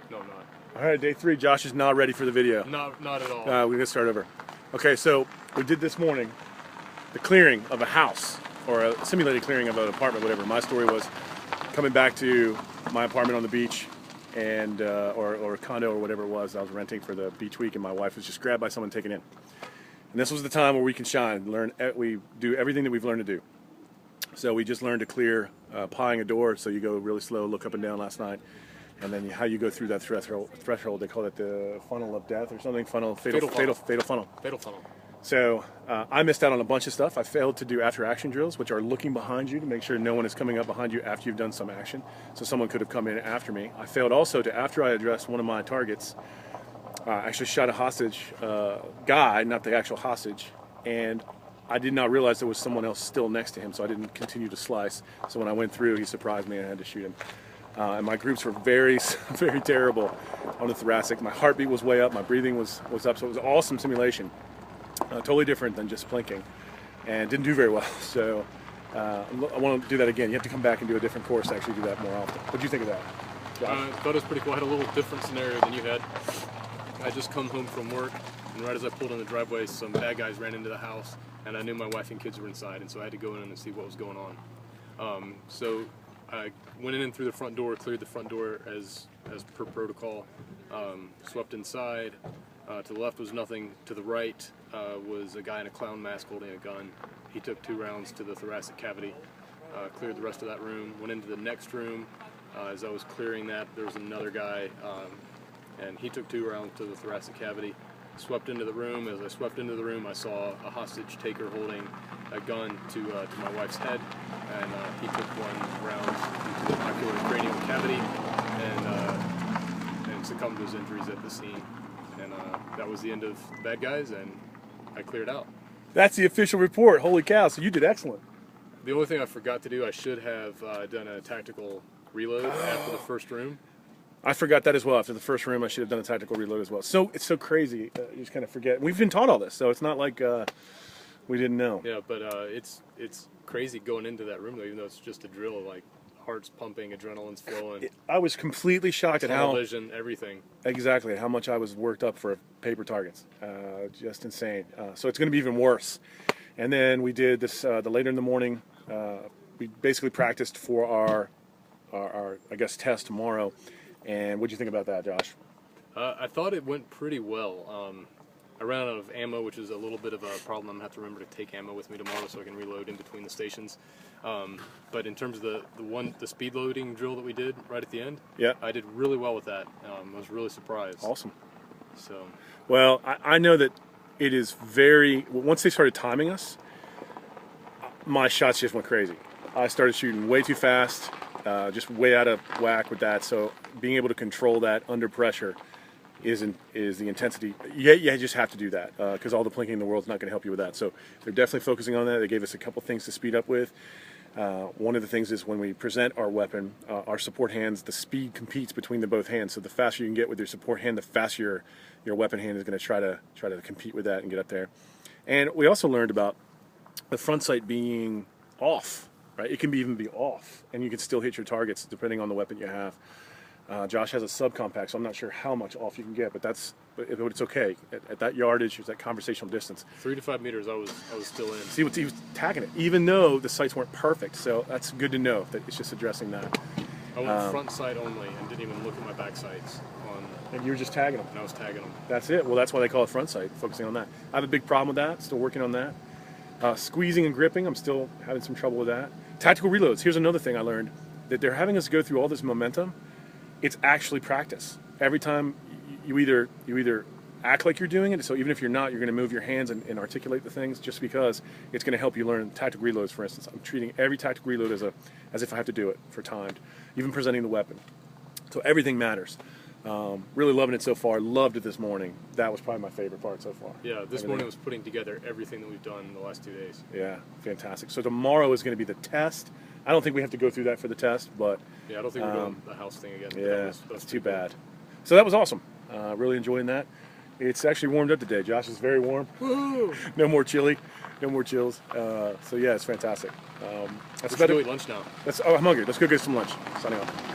No, I'm not. All right, day 3. Josh is not ready for the video. Not at all. We're gonna start over. Okay, so we did this morning the clearing of a house, or a simulated clearing of an apartment, whatever. My story was coming back to my apartment on the beach, and or a condo or whatever it was I was renting for the beach week, and my wife was just grabbed by someone taken in. And this was the time where we can shine, we do everything that we've learned to do. So we just learned to clear pieing a door, so you go really slow, look up and down last night, and then how you go through that threshold. They call it the funnel of death or something. Fatal funnel. Fatal funnel. So I missed out on a bunch of stuff. I failed to do after-action drills, which are looking behind you to make sure no one is coming up behind you after you've done some action. So someone could have come in after me. I failed also to, after I addressed one of my targets, actually shot a hostage guy, not the actual hostage, and I did not realize there was someone else still next to him, so I didn't continue to slice. So when I went through, he surprised me and I had to shoot him. And my groups were very, very terrible on the thoracic. My heartbeat was way up, my breathing was up, so it was an awesome simulation. Totally different than just plinking, and didn't do very well. So I want to do that again. You have to come back and do a different course to actually do that more often. What do you think of that? I thought it was pretty cool. I had a little different scenario than you had. I just come home from work, and right as I pulled in the driveway, some bad guys ran into the house, and I knew my wife and kids were inside, and so I had to go in and see what was going on. So I went in through the front door, cleared the front door as per protocol, swept inside. To the left was nothing. To the right was a guy in a clown mask holding a gun. He took 2 rounds to the thoracic cavity, cleared the rest of that room, went into the next room. As I was clearing that, there was another guy, and he took 2 rounds to the thoracic cavity, swept into the room. As I swept into the room, I saw a hostage taker holding a gun to my wife's head, and he took 1 round into the ocular cranial cavity and succumbed to his injuries at the scene. And that was the end of the bad guys, and I cleared out. That's the official report. Holy cow, so you did excellent. The only thing I forgot to do, I should have done a tactical reload after the first room. I forgot that as well. After the first room, I should have done a tactical reload as well. So it's so crazy. You just kind of forget. We've been taught all this, so it's not like we didn't know. Yeah, but it's crazy going into that room, though, even though it's just a drill. Like, heart's pumping, adrenaline's flowing. I was completely shocked at how vision, everything. Exactly, how much I was worked up for paper targets. Just insane. So it's going to be even worse. And then we did this the later in the morning. We basically practiced for our I guess test tomorrow. And what do you think about that, Josh? I thought it went pretty well. I ran out of ammo, which is a little bit of a problem. I'm going to have to remember to take ammo with me tomorrow so I can reload in between the stations. But in terms of the speed loading drill that we did right at the end, yeah, I did really well with that. I was really surprised. Awesome. So, well, I know that it is very, once they started timing us, my shots just went crazy. I started shooting way too fast, just way out of whack with that. So being able to control that under pressure is the intensity. Yeah, you just have to do that because all the plinking in the world is not going to help you with that. So they're definitely focusing on that. They gave us a couple things to speed up with. One of the things is when we present our weapon, our support hands, the speed competes between the both hands. So the faster you can get with your support hand, the faster your weapon hand is going to try to compete with that and get up there. And we also learned about the front sight being off. Right? It can even be off, and you can still hit your targets depending on the weapon you have. Josh has a subcompact, so I'm not sure how much off you can get, but it's okay. At that yardage, there's that conversational distance. 3 to 5 meters, I was still in. See, he was tagging it, even though the sights weren't perfect. So that's good to know that it's just addressing that. I went front sight only and didn't even look at my back sights. And you were just tagging them. And I was tagging them. That's it. Well, that's why they call it front sight, focusing on that. I have a big problem with that. Still working on that. Squeezing and gripping, I'm still having some trouble with that. Tactical reloads. Here's another thing I learned, that they're having us go through all this momentum. It's actually practice. Every time you either act like you're doing it, so even if you're not, you're going to move your hands and articulate the things just because it's going to help you learn tactical reloads, for instance. I'm treating every tactical reload as if I have to do it for timed, even presenting the weapon. So everything matters. Really loving it so far. Loved it this morning. That was probably my favorite part so far. Yeah, this morning was putting together everything that we've done in the last 2 days. Yeah, fantastic. So tomorrow is going to be the test. I don't think we have to go through that for the test, but yeah, I don't think we're doing the house thing again. Yeah, that's too bad. So that was awesome. Really enjoying that. It's actually warmed up today. Josh is very warm. Woo! No more chilly. No more chills. So yeah, it's fantastic. Let's go eat lunch now. I'm hungry. Let's go get some lunch. Signing off.